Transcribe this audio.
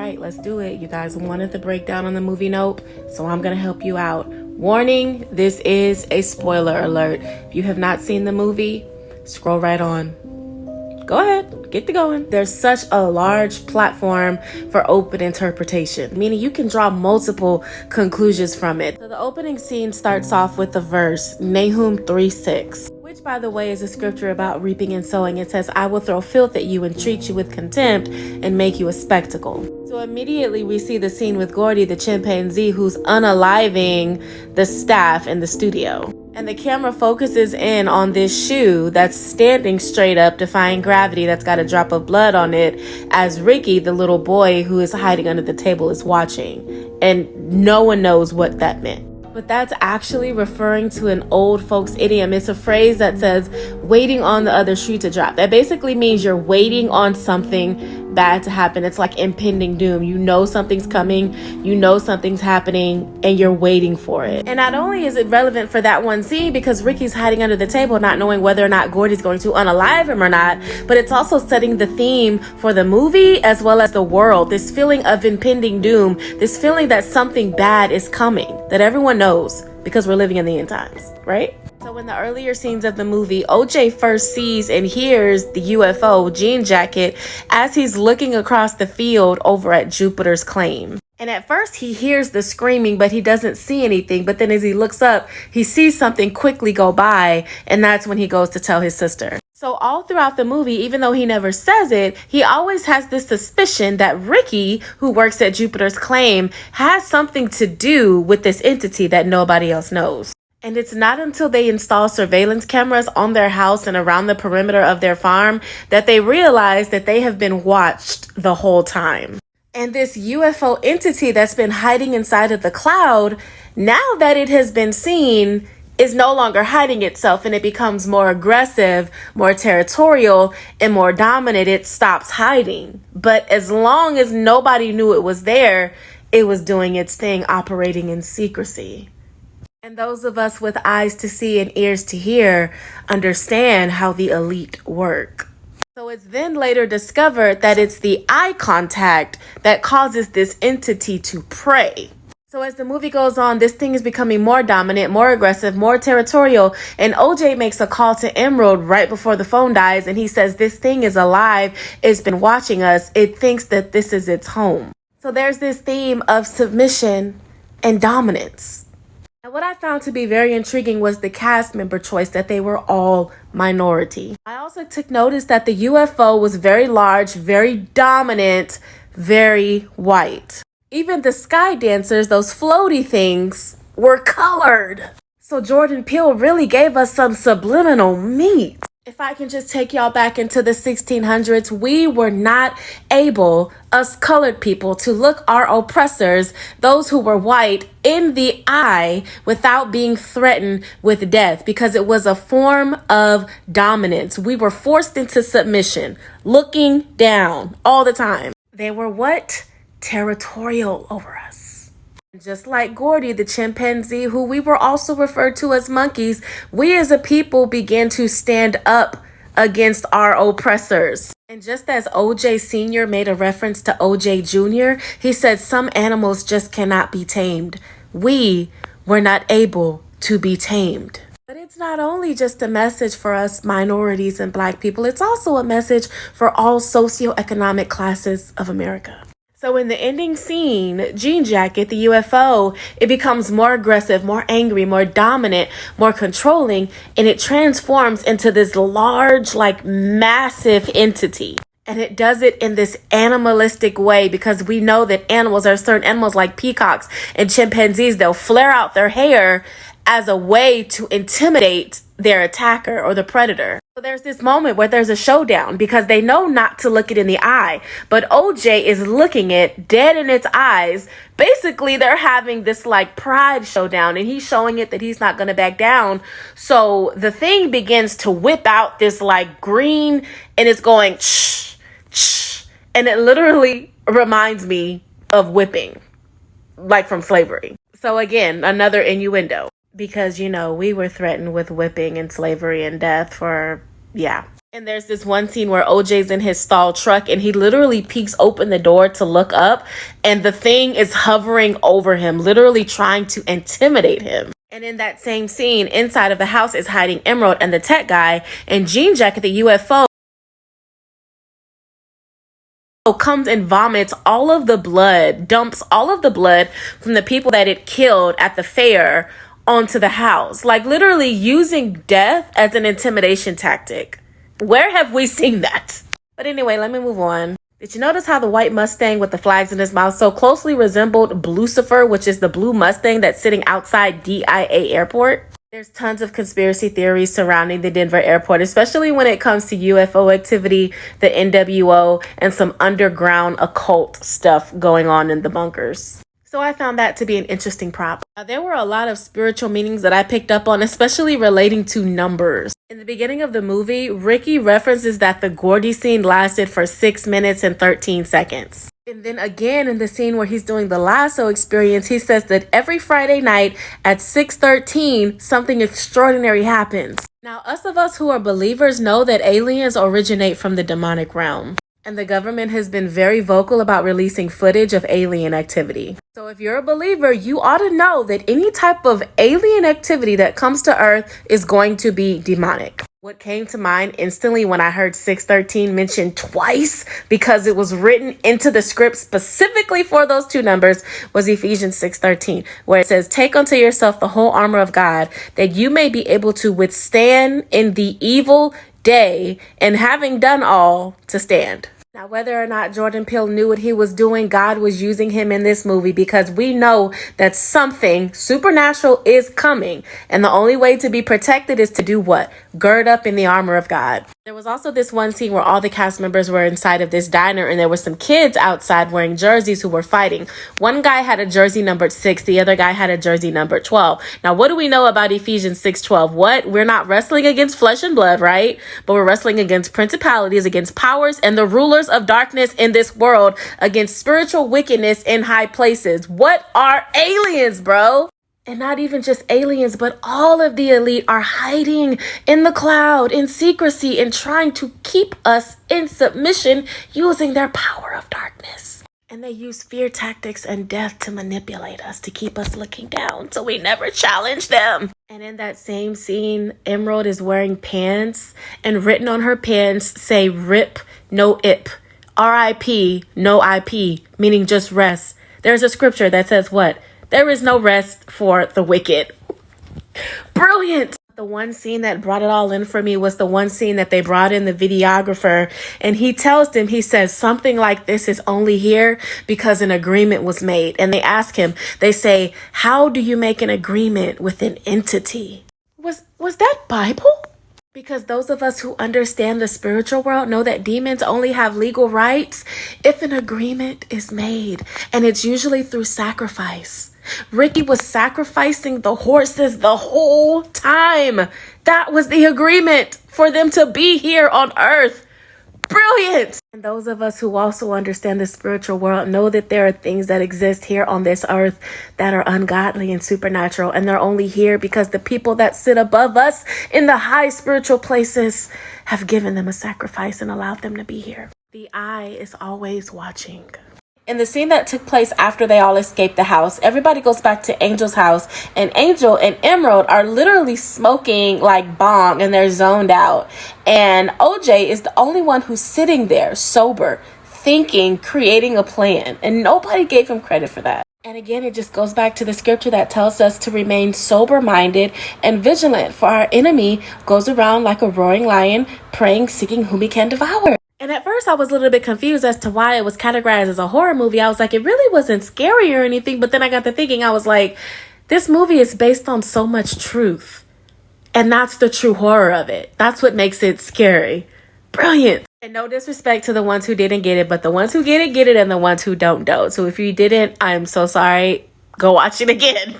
right, let's do it. You guys wanted the breakdown on the movie Nope, so I'm gonna help you out. Warning, this is a spoiler alert. If you have not seen the movie, scroll right on. Go ahead, get to going. There's such a large platform for open interpretation, meaning you can draw multiple conclusions from it. So the opening scene starts off with the verse, Nahum 3:6. Which, by the way, is a scripture about reaping and sowing. It says, I will throw filth at you and treat you with contempt and make you a spectacle. So immediately we see the scene with Gordy, the chimpanzee, who's unaliving the staff in the studio. And the camera focuses in on this shoe that's standing straight up, defying gravity, that's got a drop of blood on it, as Ricky, the little boy who is hiding under the table, is watching. And no one knows what that meant. But that's actually referring to an old folks idiom. It's a phrase that says, waiting on the other shoe to drop. That basically means you're waiting on something bad to happen. It's like impending doom. You know something's coming, you know something's happening, and you're waiting for it. And not only is it relevant for that one scene because Ricky's hiding under the table, not knowing whether or not Gordy's going to unalive him or not, but it's also setting the theme for the movie as well as the world. This feeling of impending doom, this feeling that something bad is coming, that everyone knows because we're living in the end times, right? So in the earlier scenes of the movie, OJ first sees and hears the UFO jean jacket as he's looking across the field over at Jupiter's claim. And at first he hears the screaming, but he doesn't see anything. But then as he looks up, he sees something quickly go by, and that's when he goes to tell his sister. So all throughout the movie, even though he never says it, he always has this suspicion that Ricky, who works at Jupiter's claim, has something to do with this entity that nobody else knows. And it's not until they install surveillance cameras on their house and around the perimeter of their farm that they realize that they have been watched the whole time. And this UFO entity that's been hiding inside of the cloud, now that it has been seen, is no longer hiding itself, and it becomes more aggressive, more territorial, and more dominant. It stops hiding. But as long as nobody knew it was there, it was doing its thing, operating in secrecy. And those of us with eyes to see and ears to hear understand how the elite work. So it's then later discovered that it's the eye contact that causes this entity to prey. So as the movie goes on, this thing is becoming more dominant, more aggressive, more territorial. And OJ makes a call to Emerald right before the phone dies. And he says, this thing is alive. It's been watching us. It thinks that this is its home. So there's this theme of submission and dominance. And what I found to be very intriguing was the cast member choice, that they were all minority. I also took notice that the UFO was very large, very dominant, very white. Even the sky dancers, those floaty things, were colored. So Jordan Peele really gave us some subliminal meat. If I can just take y'all back into the 1600s, we were not able, us colored people, to look our oppressors, those who were white, in the eye without being threatened with death, because it was a form of dominance. We were forced into submission, looking down all the time. They were what? Territorial over us. Just like Gordy, the chimpanzee, who we were also referred to as monkeys, we as a people began to stand up against our oppressors. And just as OJ Sr. made a reference to OJ Jr., he said some animals just cannot be tamed. We were not able to be tamed. But it's not only just a message for us minorities and Black people, it's also a message for all socioeconomic classes of America. So in the ending scene, Jean Jacket, the UFO, it becomes more aggressive, more angry, more dominant, more controlling, and it transforms into this large, like massive entity. And it does it in this animalistic way, because we know that animals, are certain animals like peacocks and chimpanzees, they'll flare out their hair as a way to intimidate their attacker or the predator. So there's this moment where there's a showdown because they know not to look it in the eye, but OJ is looking it dead in its eyes. Basically, they're having this like pride showdown, and he's showing it that he's not going to back down. So the thing begins to whip out this like green, and it's going shh, shh, and it literally reminds me of whipping, like from slavery. So again, another innuendo. Because, you know, we were threatened with whipping and slavery and death for, And there's this one scene where OJ's in his stalled truck and he literally peeks open the door to look up and the thing is hovering over him, literally trying to intimidate him. And in that same scene, inside of the house is hiding Emerald and the tech guy, and Jean Jacket, the UFO, comes and vomits all of the blood, dumps all of the blood from the people that it killed at the fair onto the house. Like literally using death as an intimidation tactic. Where have we seen that? But anyway, let me move on. Did you notice how the white Mustang with the flags in his mouth so closely resembled Blucifer, which is the blue Mustang that's sitting outside DIA Airport? There's tons of conspiracy theories surrounding the Denver airport, especially when it comes to UFO activity, the NWO, and some underground occult stuff going on in the bunkers. So I found that to be an interesting prop. Now, there were a lot of spiritual meanings that I picked up on, especially relating to numbers. In the beginning of the movie, Ricky references that the Gordy scene lasted for 6 minutes and 13 seconds. And then again in the scene where he's doing the lasso experience, he says that every Friday night at 6:13, something extraordinary happens. Now, us who are believers know that aliens originate from the demonic realm. And the government has been very vocal about releasing footage of alien activity. So if you're a believer, you ought to know that any type of alien activity that comes to Earth is going to be demonic. What came to mind instantly when I heard 613 mentioned twice, because it was written into the script specifically for those two numbers, was Ephesians 6:13, where it says, "Take unto yourself the whole armor of God, that you may be able to withstand in the evil day, and having done all, to stand." Now, whether or not Jordan Peele knew what he was doing, God was using him in this movie, because we know that something supernatural is coming. And the only way to be protected is to do what? Gird up in the armor of God. There was also this one scene where all the cast members were inside of this diner and there were some kids outside wearing jerseys who were fighting. One guy had a jersey numbered 6. The other guy had a jersey numbered 12. Now, what do we know about Ephesians 6:12? What? We're not wrestling against flesh and blood, right? But we're wrestling against principalities, against powers, and the rulers of darkness in this world, against spiritual wickedness in high places. What are aliens, bro? And not even just aliens, but all of the elite are hiding in the cloud, in secrecy, and trying to keep us in submission using their power of darkness. And they use fear tactics and death to manipulate us, to keep us looking down, so we never challenge them. And in that same scene, Emerald is wearing pants, and written on her pants say "RIP, no IP." RIP, no IP, meaning just rest. There's a scripture that says what? There is no rest for the wicked. Brilliant. The one scene that brought it all in for me was the one scene that they brought in the videographer, and he tells them, he says something like, "This is only here because an agreement was made." And they ask him, they say, "How do you make an agreement with an entity?" Was that Bible? Because those of us who understand the spiritual world know that demons only have legal rights if an agreement is made, and it's usually through sacrifice. Ricky was sacrificing the horses the whole time. That was the agreement for them to be here on Earth. Brilliant. And those of us who also understand the spiritual world know that there are things that exist here on this earth that are ungodly and supernatural, and they're only here because the people that sit above us in the high spiritual places have given them a sacrifice and allowed them to be here. The eye is always watching. In the scene that took place after they all escaped the house, everybody goes back to Angel's house, and Angel and Emerald are literally smoking like bong, and they're zoned out. And OJ is the only one who's sitting there sober, thinking, creating a plan, and nobody gave him credit for that. And again, it just goes back to the scripture that tells us to remain sober-minded and vigilant, for our enemy goes around like a roaring lion, preying, seeking whom he can devour. And at first I was a little bit confused as to why it was categorized as a horror movie. I was like, it really wasn't scary or anything. But then I got to thinking, I was like, this movie is based on so much truth. And that's the true horror of it. That's what makes it scary. Brilliant. And no disrespect to the ones who didn't get it, but the ones who get it, and the ones who don't. So if you didn't, I'm so sorry. Go watch it again.